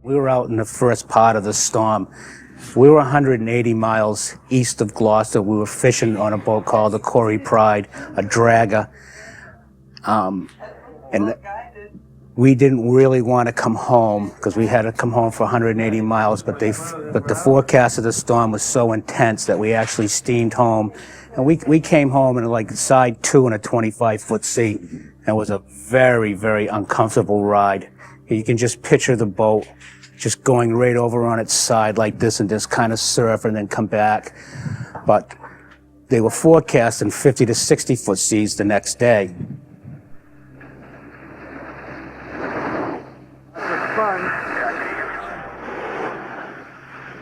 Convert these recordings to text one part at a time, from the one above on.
We were out in the first part of the storm. We were 180 miles east of Gloucester. We were fishing on a boat called the Corey Pride, a dragger. And we didn't really want to come home because we had to come home for 180 miles, but the forecast of the storm was so intense that we actually steamed home. And we came home in like side 2 in a 25-foot sea. And it was a very, very uncomfortable ride. You can just picture the boat just going right over on its side like this and just kind of surf and then come back. But they were forecasting 50 to 60-foot seas the next day. That's fun.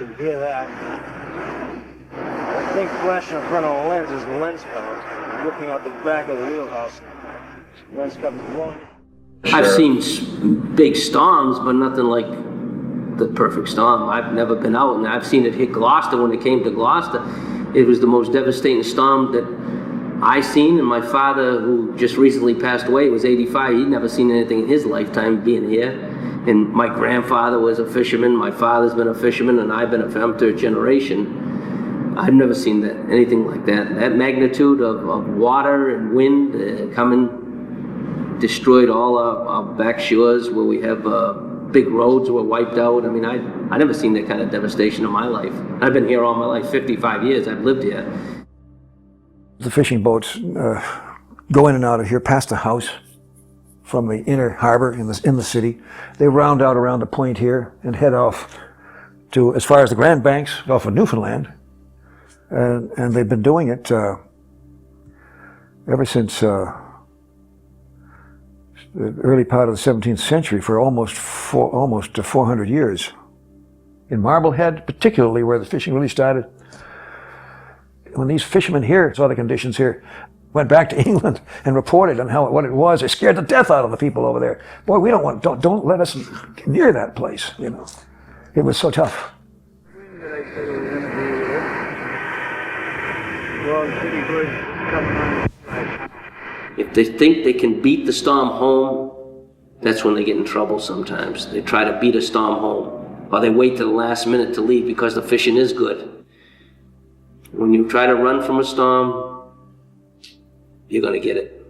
You can hear that. I think flashing in front of the lens is the lens cover. Looking out the back of the wheelhouse. Lens cover is blowing. I've seen big storms, but nothing like the perfect storm. I've never been out, and I've seen it hit Gloucester. When it came to Gloucester, it was the most devastating storm that I seen. And my father, who just recently passed away, was 85. He'd never seen anything in his lifetime being here. And my grandfather was a fisherman. My father's been a fisherman, and I've been a fisherman, third generation. I've never seen anything like that. That magnitude of water and wind coming destroyed all our back shores where we have big roads were wiped out. I mean, I never seen that kind of devastation in my life. I've been here all my life, 55 years I've lived here. The fishing boats go in and out of here past the house from the inner harbor in the city. They round out around the point here and head off to as far as the Grand Banks, off of Newfoundland. And they've been doing it ever since the early part of the 17th century for almost 400 years. In Marblehead, particularly where the fishing really started, when these fishermen here saw the conditions here, went back to England and reported on what it was, they scared the death out of the people over there. Boy, we don't let us near that place, you know. It was so tough. If they think they can beat the storm home, that's when they get in trouble sometimes. They try to beat a storm home, or they wait to the last minute to leave because the fishing is good. When you try to run from a storm, you're gonna get it.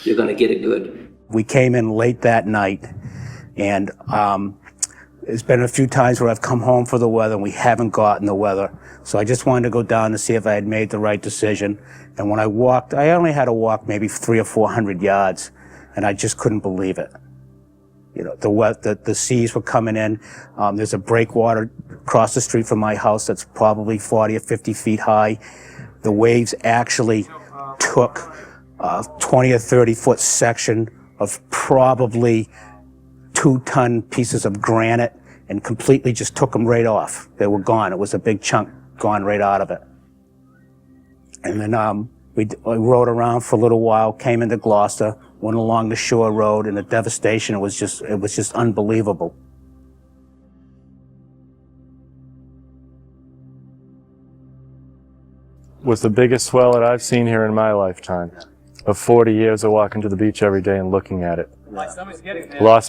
You're gonna get it good. We came in late that night, and there's been a few times where I've come home for the weather and we haven't gotten the weather. So I just wanted to go down to see if I had made the right decision. And when I walked, I only had to walk maybe 300 or 400 yards, and I just couldn't believe it. You know, the seas were coming in. There's a breakwater across the street from my house that's probably 40 or 50 feet high. The waves actually took a 20 or 30 foot section of probably 2-ton pieces of granite and completely just took them right off. They were gone. It was a big chunk gone right out of it. And then we rode around for a little while, came into Gloucester, went along the shore road, and the devastation was just unbelievable. Was the biggest swell that I've seen here in my lifetime. Of 40 years of walking to the beach every day and looking at it. Lost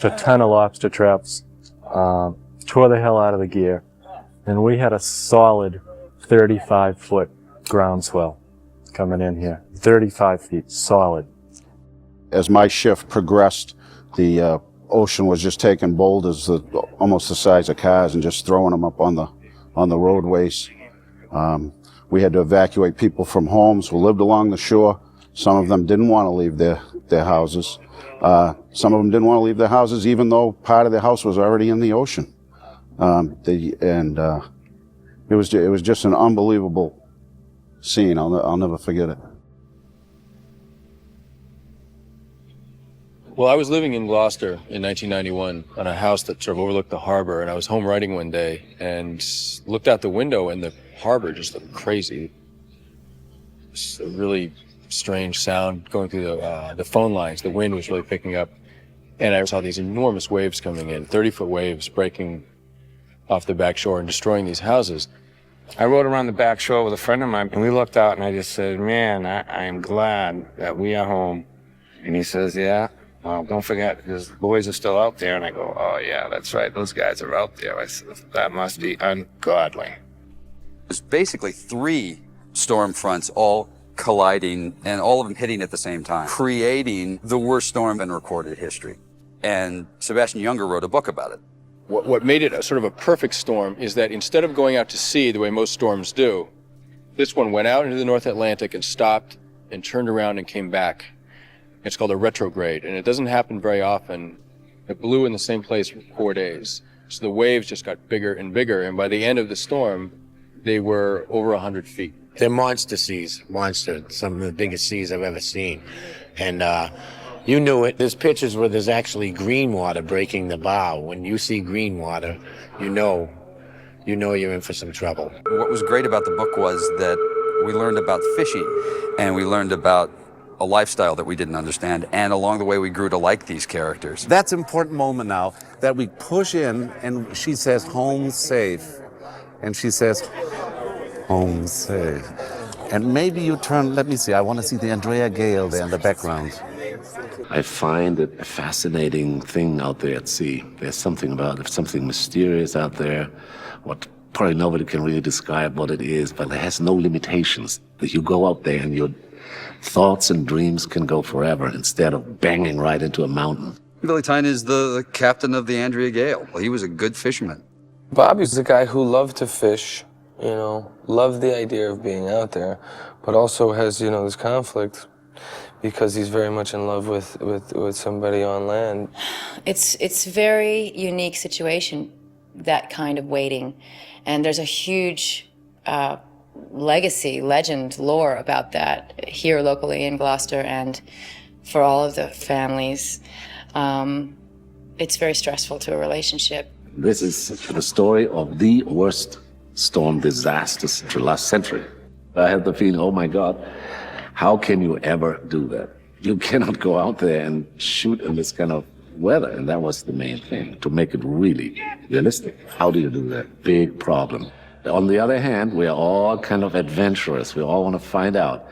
a ton of lobster traps, tore the hell out of the gear, and we had a solid 35-foot groundswell coming in here. 35 feet, solid. As my shift progressed, the ocean was just taking boulders almost the size of cars and just throwing them up on the roadways. We had to evacuate people from homes who lived along the shore. Some of them didn't want to leave their houses. Some of them didn't want to leave their houses even though part of their house was already in the ocean. It was just an unbelievable scene. I'll never forget it. Well, I was living in Gloucester in 1991 on a house that sort of overlooked the harbor, and I was home writing one day and looked out the window, and the harbor just looked crazy. It's a really strange sound going through the phone lines. The wind was really picking up, and I saw these enormous waves coming in, 30-foot waves breaking off the back shore and destroying these houses. I rode around the back shore with a friend of mine, and we looked out, and I just said, man, I am glad that we are home. And he says, yeah, well, don't forget, because the boys are still out there. And I go, oh, yeah, that's right. Those guys are out there. I said, that must be ungodly. There's basically 3 storm fronts all colliding and all of them hitting at the same time, creating the worst storm in recorded history. And Sebastian Junger wrote a book about it. What made it a sort of a perfect storm is that instead of going out to sea the way most storms do, this one went out into the North Atlantic and stopped and turned around and came back. It's called a retrograde, and it doesn't happen very often. It blew in the same place for 4 days. So the waves just got bigger and bigger, and by the end of the storm, they were over 100 feet. They're monster seas, some of the biggest seas I've ever seen. And you knew it. There's pictures where there's actually green water breaking the bow. When you see green water, you know you're in for some trouble. What was great about the book was that we learned about fishing, and we learned about a lifestyle that we didn't understand, and along the way we grew to like these characters. That's an important moment now, that we push in, and she says, home safe. And she says, home safe. And maybe you turn, let me see, I want to see the Andrea Gale there in the background. I find it a fascinating thing out there at sea. There's something about it, something mysterious out there, what probably nobody can really describe what it is, but it has no limitations. You go out there and your thoughts and dreams can go forever instead of banging right into a mountain. Billy Tyne is the captain of the Andrea Gale. He was a good fisherman. Bobby's the guy who loved to fish, loved the idea of being out there, but also has, this conflict because he's very much in love with somebody on land. It's a very unique situation, that kind of waiting. And there's a huge legacy, legend, lore about that here locally in Gloucester and for all of the families. It's very stressful to a relationship. This is the story of the worst storm disasters of the last century. I had the feeling, oh my God, how can you ever do that? You cannot go out there and shoot in this kind of weather, and that was the main thing, to make it really realistic. How do you do that? Big problem. On the other hand, we are all kind of adventurous. We all want to find out,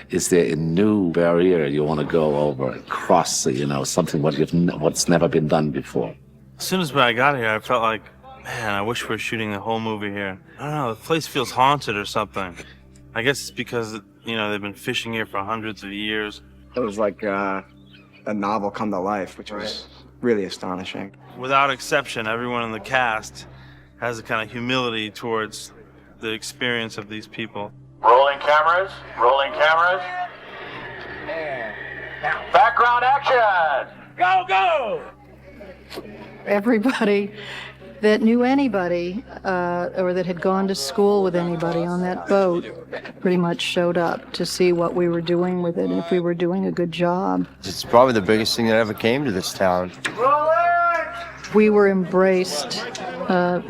is there a new barrier you want to go over and cross, something what's never been done before? As soon as I got here, I felt like, man, I wish we were shooting the whole movie here. I don't know, the place feels haunted or something. I guess it's because, they've been fishing here for hundreds of years. It was like a novel come to life, which was really astonishing. Without exception, everyone in the cast has a kind of humility towards the experience of these people. Rolling cameras, background action! Go! Everybody that knew anybody or that had gone to school with anybody on that boat pretty much showed up to see what we were doing with it and if we were doing a good job. It's probably the biggest thing that ever came to this town. We were embraced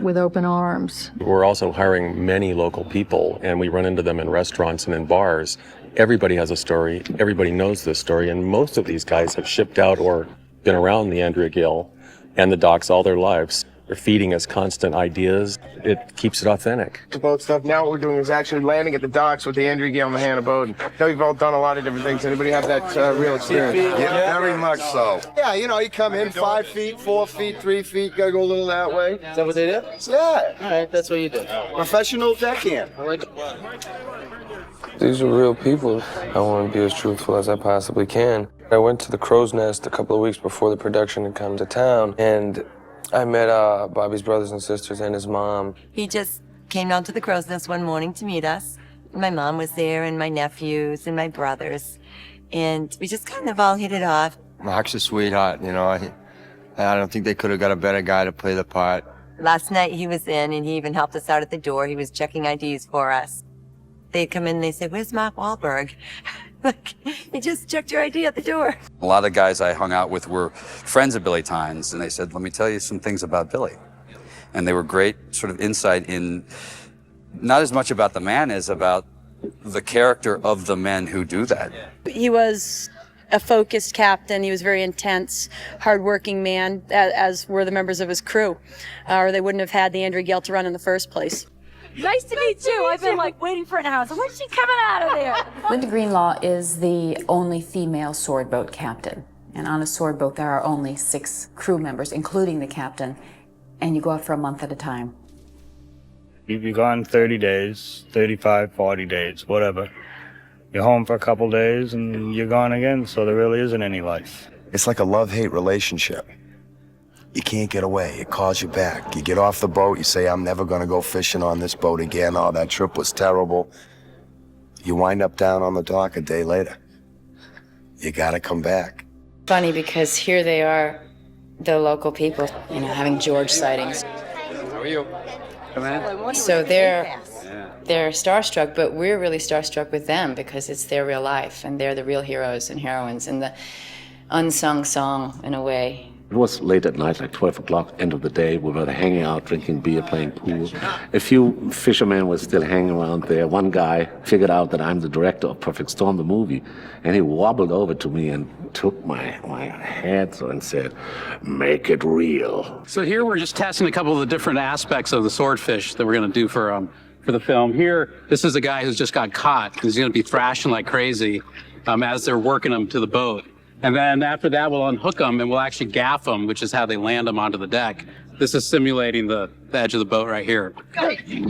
with open arms. We're also hiring many local people, and we run into them in restaurants and in bars. Everybody has a story. Everybody knows this story, and most of these guys have shipped out or been around the Andrea Gale and the docks all their lives. They're feeding us constant ideas. It keeps it authentic. The boat stuff, now what we're doing is actually landing at the docks with the Andrea Gale and the Hannah boat. I know you've all done a lot of different things. Anybody have that real experience? Yeah, very much so. Yeah, you come in 5 feet, 4 feet, 3 feet, gotta go a little that way. Is that what they did? Yeah. All right, that's what you did. Professional deckhand. I like it. These are real people. I want to be as truthful as I possibly can. I went to the Crow's Nest a couple of weeks before the production had come to town, and I met Bobby's brothers and sisters and his mom. He just came down to the Crow's Nest one morning to meet us. My mom was there, and my nephews, and my brothers. And we just kind of all hit it off. Mark's a sweetheart, I don't think they could have got a better guy to play the part. Last night he was in, and he even helped us out at the door. He was checking IDs for us. They'd come in and they said, "Where's Mark Wahlberg?" Like, he just checked your ID at the door. A lot of guys I hung out with were friends of Billy Tyne's, and they said, let me tell you some things about Billy. And they were great sort of insight in not as much about the man as about the character of the men who do that. He was a focused captain. He was very intense, hardworking man, as were the members of his crew, or they wouldn't have had the Andrea Gale to run in the first place. Nice to meet you. I've been waiting for an hour. So when's she coming out of there? Linda Greenlaw is the only female sword boat captain. And on a sword boat, there are only 6 crew members, including the captain, and you go out for a month at a time. You'd be gone 30 days, 35, 40 days, whatever. You're home for a couple days and you're gone again, so there really isn't any life. It's like a love-hate relationship. You can't get away. It calls you back. You get off the boat, you say, I'm never gonna go fishing on this boat again. Oh, that trip was terrible. You wind up down on the dock a day later. You gotta come back. Funny because here they are, the local people, you know, having George sightings. How are you? Come in. So they're starstruck, but we're really starstruck with them because it's their real life and they're the real heroes and heroines and the unsung song in a way. It was late at night, like 12 o'clock, end of the day. We were hanging out, drinking beer, playing pool. A few fishermen were still hanging around there. One guy figured out that I'm the director of Perfect Storm, the movie, and he wobbled over to me and took my hand and said, "Make it real." So here we're just testing a couple of the different aspects of the swordfish that we're going to do for the film. Here, this is a guy who's just got caught. He's going to be thrashing like crazy as they're working him to the boat. And then after that, we'll unhook them and we'll actually gaff them, which is how they land them onto the deck. This is simulating the edge of the boat right here. You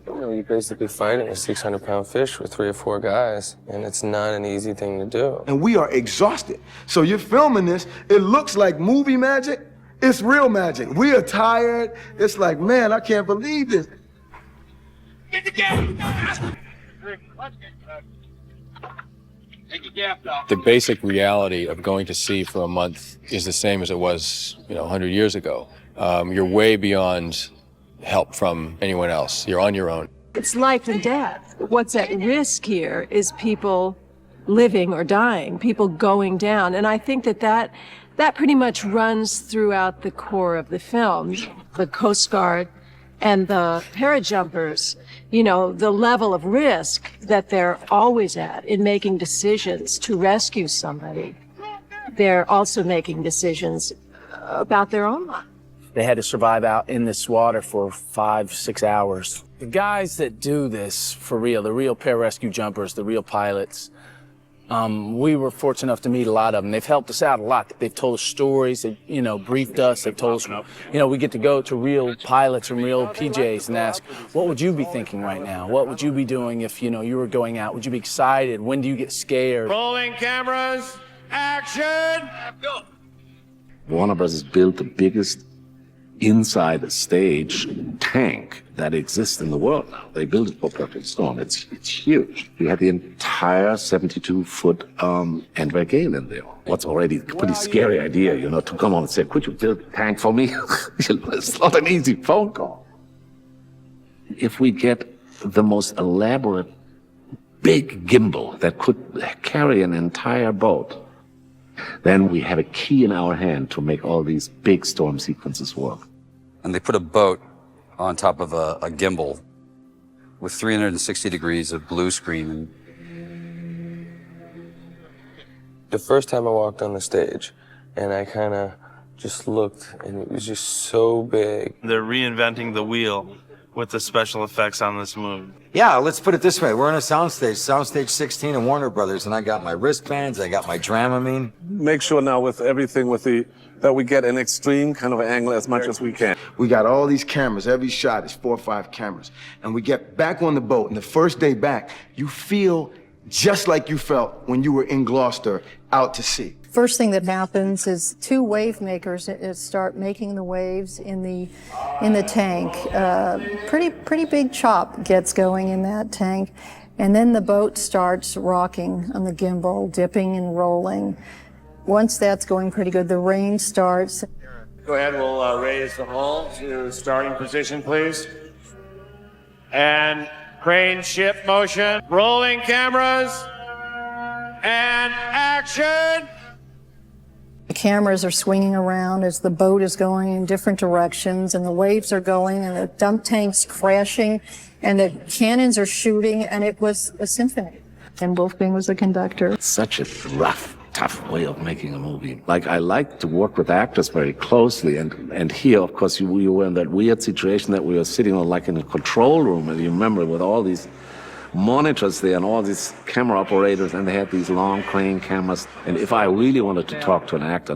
know, you're basically fighting a 600-pound fish with 3 or 4 guys, and it's not an easy thing to do. And we are exhausted. So you're filming this, it looks like movie magic, it's real magic. We are tired, it's like, man, I can't believe this. Get the game! The basic reality of going to sea for a month is the same as it was, 100 years ago. You're way beyond help from anyone else. You're on your own. It's life and death. What's at risk here is people living or dying, people going down. And I think that pretty much runs throughout the core of the film. The Coast Guard and the parajumpers, the level of risk that they're always at in making decisions to rescue somebody. They're also making decisions about their own life. They had to survive out in this water for 5-6 hours. The guys that do this for real, the real pararescue jumpers, the real pilots, we were fortunate enough to meet a lot of them. They've helped us out a lot. They've told us stories, they've, briefed us, they've told us, we get to go to real pilots and real PJs and ask, what would you be thinking right now? What would you be doing if, you were going out? Would you be excited? When do you get scared? Rolling cameras, action! Go! Warner Bros. Built the biggest inside the stage tank that exists in the world now. They built it for Perfect Storm. It's huge. We had the entire 72-foot Andrea Gale in there. What's already a pretty scary idea, to come on and say, could you build a tank for me? It's not an easy phone call. If we get the most elaborate big gimbal that could carry an entire boat, then we have a key in our hand to make all these big storm sequences work. And they put a boat on top of a gimbal with 360 degrees of blue screen. The first time I walked on the stage, and I kind of just looked, and it was just so big. They're reinventing the wheel with the special effects on this movie. Yeah, let's put it this way. We're in a soundstage 16 in Warner Brothers, and I got my wristbands, I got my Dramamine. Make sure now with everything that we get an extreme kind of angle as much as we can. We got all these cameras, every shot is 4 or 5 cameras. And we get back on the boat, and the first day back, you feel just like you felt when you were in Gloucester out to sea. First thing that happens is 2 wave makers start making the waves in the tank. Pretty big chop gets going in that tank, and then the boat starts rocking on the gimbal, dipping and rolling. Once that's going pretty good, the rain starts. Go ahead, we'll raise the hull to starting position, please. And crane ship motion, rolling cameras, and action! The cameras are swinging around as the boat is going in different directions, and the waves are going, and the dump tank's crashing, and the cannons are shooting, and it was a symphony. And Wolfgang was the conductor. It's such a rough, tough way of making a movie. I like to work with actors very closely, and here, of course, we were in that weird situation that we were sitting in a control room, and you remember with all these monitors there and all these camera operators, and they had these long crane cameras. And if I really wanted to talk to an actor,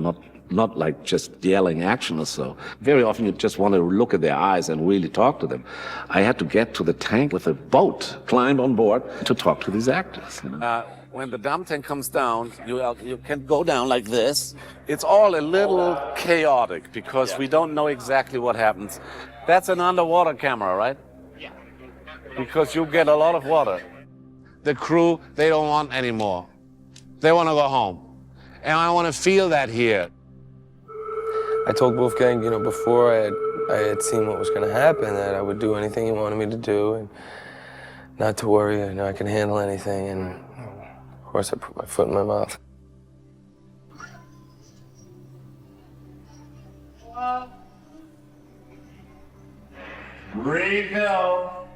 not like just yelling action or so, very often you just want to look at their eyes and really talk to them. I had to get to the tank with a boat, climb on board to talk to these actors. You know? When the dump tank comes down, you can go down like this. It's all a little chaotic because we don't know exactly what happens. That's an underwater camera, right? Yeah. Because you get a lot of water. The crew, they don't want any more. They want to go home. And I want to feel that here. I told Wolfgang, you know, before I had seen what was going to happen, that I would do anything he wanted me to do, and not to worry, you know, I can handle anything. And of course, I put my foot in my mouth. Refill.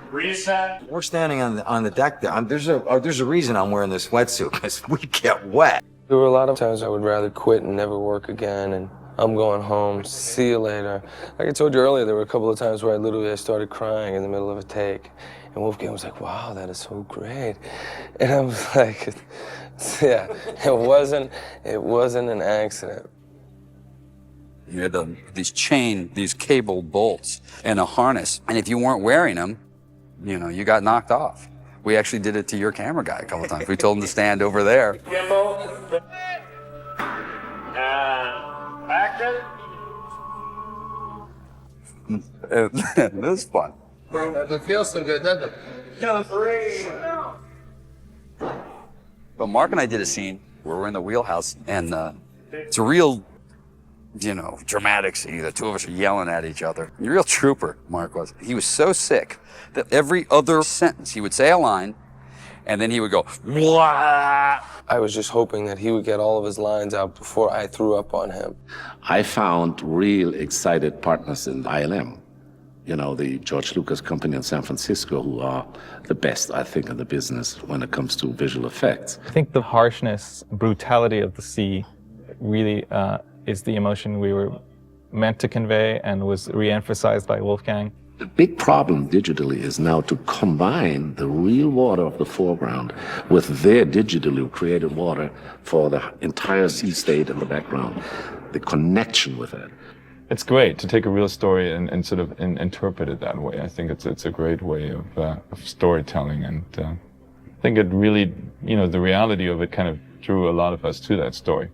Reset. We're standing on the deck there. There's a reason I'm wearing this wetsuit, because we get wet. There were a lot of times I would rather quit and never work again, and I'm going home, see you later. Like I told you earlier, there were a couple of times where I started crying in the middle of a take. And Wolfgang was like, wow, that is so great. And I was like, yeah, it wasn't an accident. You had these cable bolts and a harness. And if you weren't wearing them, you know, you got knocked off. We actually did it to your camera guy a couple of times. We told him to stand over there. Gimbal. Action. It was fun. It feels so good, doesn't it? But Mark and I did a scene where we're in the wheelhouse, and it's a real, you know, dramatic scene. The two of us are yelling at each other. A real trooper, Mark was. He was so sick that every other sentence he would say a line, and then he would go, "Wah!" I was just hoping that he would get all of his lines out before I threw up on him. I found real excited partners in ILM. You know, the George Lucas company in San Francisco, who are the best, I think, in the business when it comes to visual effects. I think the harshness, brutality of the sea really is the emotion we were meant to convey and was re-emphasized by Wolfgang. The big problem digitally is now to combine the real water of the foreground with their digitally created water for the entire sea state in the background. The connection with it. It's great to take a real story and sort of interpret it that way. I think it's a great way of storytelling, and I think it really, you know, the reality of it kind of drew a lot of us to that story.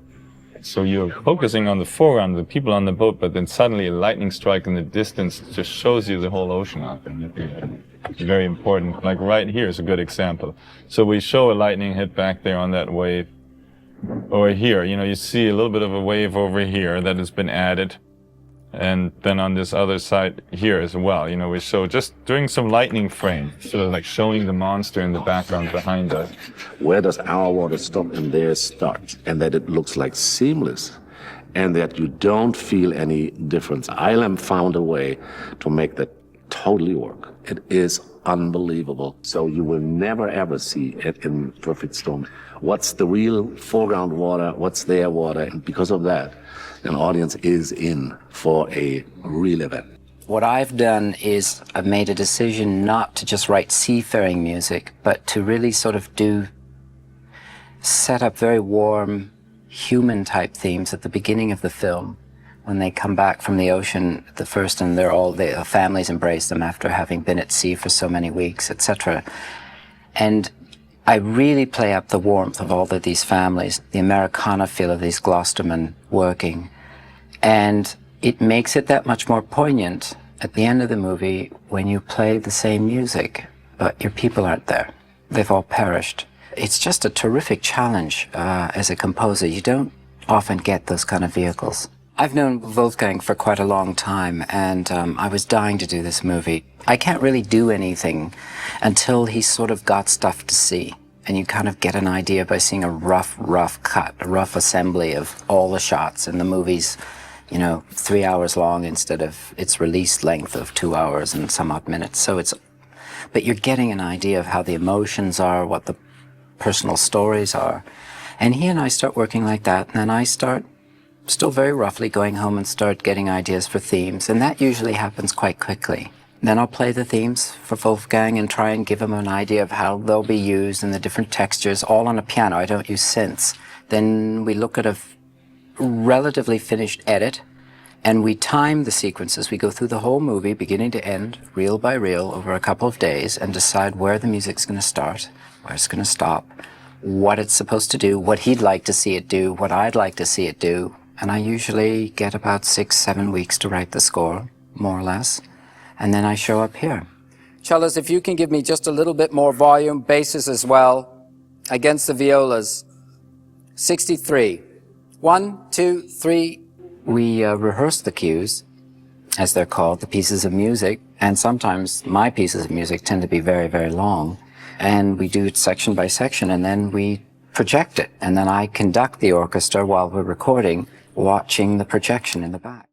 So you're focusing on the foreground, the people on the boat, but then suddenly a lightning strike in the distance just shows you the whole ocean out there. It's very important. Like right here is a good example. So we show a lightning hit back there on that wave. Or here, you know, you see a little bit of a wave over here that has been added. And then on this other side here as well, you know, we show just doing some lightning frame, sort of like showing the monster in the background behind us. Where does our water stop and theirs start? And that it looks like seamless, and that you don't feel any difference. ILM found a way to make that totally work. It is unbelievable. So you will never ever see it in perfect storm. What's the real foreground water? What's their water? And because of that, an audience is in for a real event. What I've done is I've made a decision not to just write seafaring music, but to really sort of set up very warm, human type themes at the beginning of the film. When they come back from the ocean at the first, and the families embrace them after having been at sea for so many weeks, etc. And I really play up the warmth of all of these families, the Americana feel of these Gloucestermen working. And it makes it that much more poignant at the end of the movie when you play the same music, but your people aren't there. They've all perished. It's just a terrific challenge as a composer. You don't often get those kind of vehicles. I've known Wolfgang for quite a long time, and I was dying to do this movie. I can't really do anything until he's sort of got stuff to see. And you kind of get an idea by seeing a rough cut, a rough assembly of all the shots. And the movie's, you know, 3 hours long instead of its released length of 2 hours and some odd minutes. But you're getting an idea of how the emotions are, what the personal stories are. And he and I start working like that, and then I start still very roughly going home and start getting ideas for themes. And that usually happens quite quickly. Then I'll play the themes for Wolfgang and try and give him an idea of how they'll be used and the different textures, all on a piano. I don't use synths. Then we look at a relatively finished edit, and we time the sequences. We go through the whole movie, beginning to end, reel by reel, over a couple of days, and decide where the music's going to start, where it's going to stop, what it's supposed to do, what he'd like to see it do, what I'd like to see it do. And I usually get about 6-7 weeks to write the score, more or less. And then I show up here. Cellos, if you can give me just a little bit more volume, basses as well, against the violas. 63. 1, 2, 3. We rehearse the cues, as they're called, the pieces of music, and sometimes my pieces of music tend to be very, very long. And we do it section by section, and then we project it. And then I conduct the orchestra while we're recording, watching the projection in the back.